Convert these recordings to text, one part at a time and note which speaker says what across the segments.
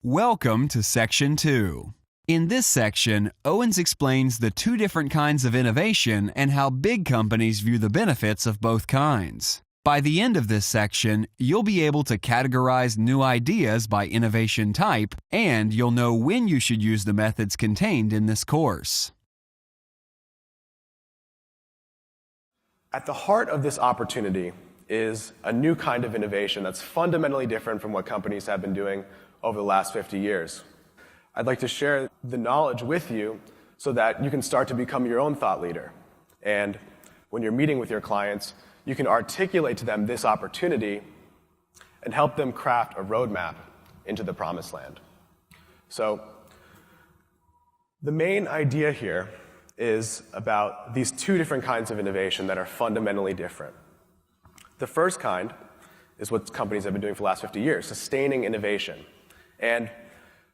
Speaker 1: Welcome to Section 2. In this section, Owens explains the two different kinds of innovation and how big companies view the benefits of both kinds. By the end of this section, you'll be able to categorize new ideas by innovation type, and you'll know when you should use the methods contained in this course.
Speaker 2: At the heart of this opportunity is a new kind of innovation that's fundamentally different from what companies have been doing over the last 50 years. I'd like to share the knowledge with you so that you can start to become your own thought leader. And when you're meeting with your clients, you can articulate to them this opportunity and help them craft a roadmap into the promised land. So the main idea here is about these two different kinds of innovation that are fundamentally different. The first kind is what companies have been doing for the last 50 years, sustaining innovation. And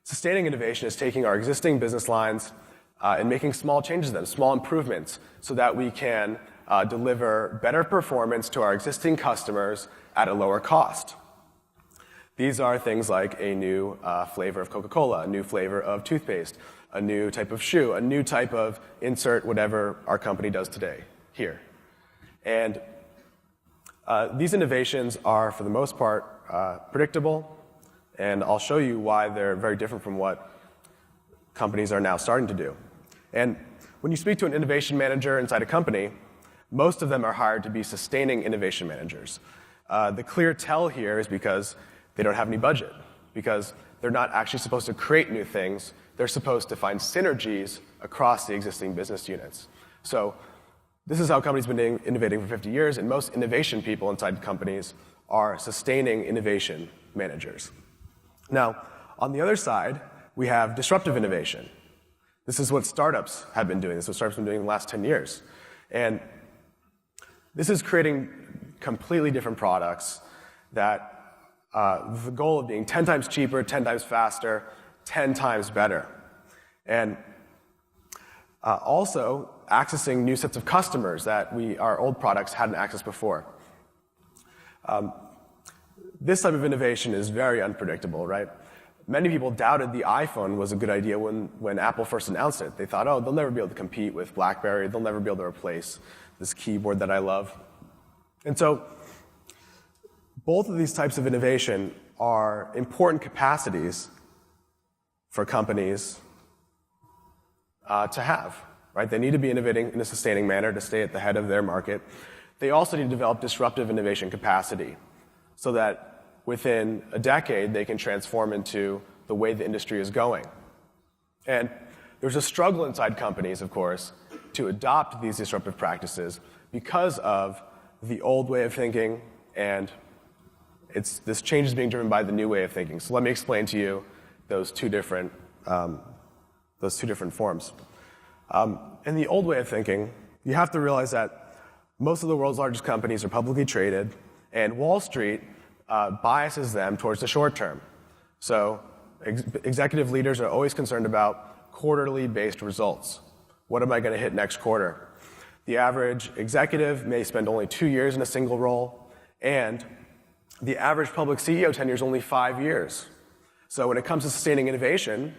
Speaker 2: sustaining innovation is taking our existing business lines and making small changes to them, small improvements, so that we can deliver better performance to our existing customers at a lower cost. These are things like a new flavor of Coca-Cola, a new flavor of toothpaste, a new type of shoe, a new type of insert, whatever our company does today, here. And these innovations are, for the most part, predictable, and I'll show you why they're very different from what companies are now starting to do. And when you speak to an innovation manager inside a company, most of them are hired to be sustaining innovation managers. The clear tell here is because they don't have any budget, because they're not actually supposed to create new things. They're supposed to find synergies across the existing business units. So this is how companies have been innovating for 50 years, and most innovation people inside companies are sustaining innovation managers. Now, on the other side, we have disruptive innovation. This is what startups have been doing. This is what startups have been doing in the last 10 years. And this is creating completely different products that the goal of being 10 times cheaper, 10 times faster, 10 times better. And also accessing new sets of customers that our old products hadn't accessed before. This type of innovation is very unpredictable, right? Many people doubted the iPhone was a good idea when Apple first announced it. They thought, oh, they'll never be able to compete with BlackBerry. They'll never be able to replace this keyboard that I love. And so both of these types of innovation are important capacities for companies to have, right? They need to be innovating in a sustaining manner to stay at the head of their market. They also need to develop disruptive innovation capacity so that within a decade they can transform into the way the industry is going. And there's a struggle inside companies, of course, to adopt these disruptive practices because of the old way of thinking, and this change is being driven by the new way of thinking. So let me explain to you those two different forms. In the old way of thinking, you have to realize that most of the world's largest companies are publicly traded, and Wall Street biases them towards the short term. So executive leaders are always concerned about quarterly-based results. What am I going to hit next quarter? The average executive may spend only 2 years in a single role, and the average public CEO tenure is only 5 years. So when it comes to sustaining innovation,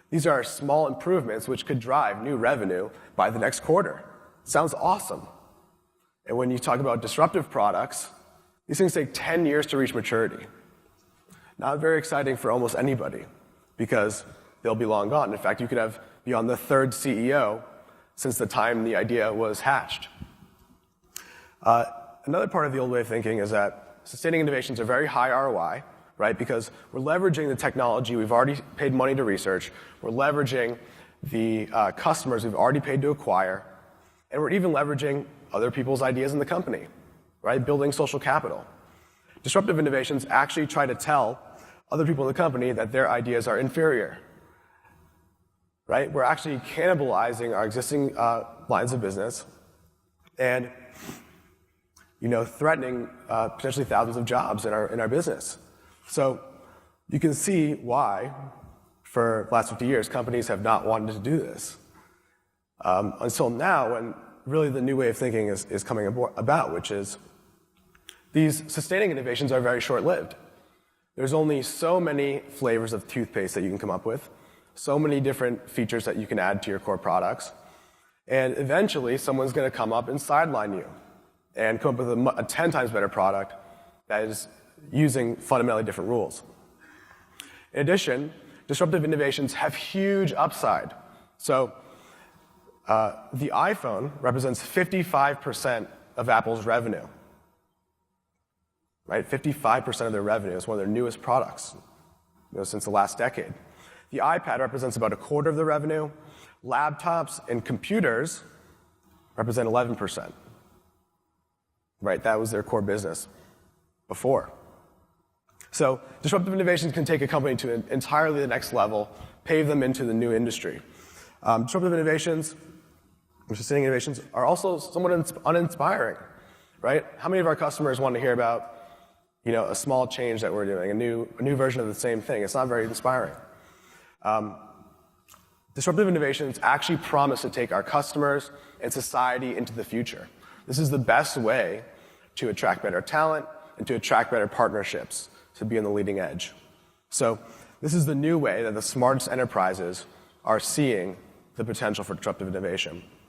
Speaker 2: these are small improvements which could drive new revenue by the next quarter. Sounds awesome. And when you talk about disruptive products, these things take 10 years to reach maturity. Not very exciting for almost anybody because they'll be long gone. In fact, you could be on the third CEO since the time the idea was hatched. Another part of the old way of thinking is that sustaining innovations are very high ROI, right? Because we're leveraging the technology we've already paid money to research, we're leveraging the customers we've already paid to acquire, and we're even leveraging other people's ideas in the company, right? Building social capital. Disruptive innovations actually try to tell other people in the company that their ideas are inferior, right? We're actually cannibalizing our existing lines of business and, threatening potentially thousands of jobs in our business. So you can see why, for the last 50 years, companies have not wanted to do this. Until now, when really the new way of thinking is coming about, which is these sustaining innovations are very short-lived. There's only so many flavors of toothpaste that you can come up with, so many different features that you can add to your core products, and eventually someone's going to come up and sideline you and come up with a 10 times better product that is using fundamentally different rules. In addition, disruptive innovations have huge upside. So the iPhone represents 55% of Apple's revenue. Right? 55% of their revenue is one of their newest products, since the last decade. The iPad represents about a quarter of the revenue. Laptops and computers represent 11%. Right? That was their core business before. So disruptive innovations can take a company to entirely the next level, pave them into the new industry. Disruptive innovations, sustaining innovations, are also somewhat uninspiring. Right? How many of our customers want to hear about a small change that we're doing, a new version of the same thing? It's not very inspiring. Disruptive innovations actually promise to take our customers and society into the future. This is the best way to attract better talent and to attract better partnerships, to be on the leading edge. So this is the new way that the smartest enterprises are seeing the potential for disruptive innovation.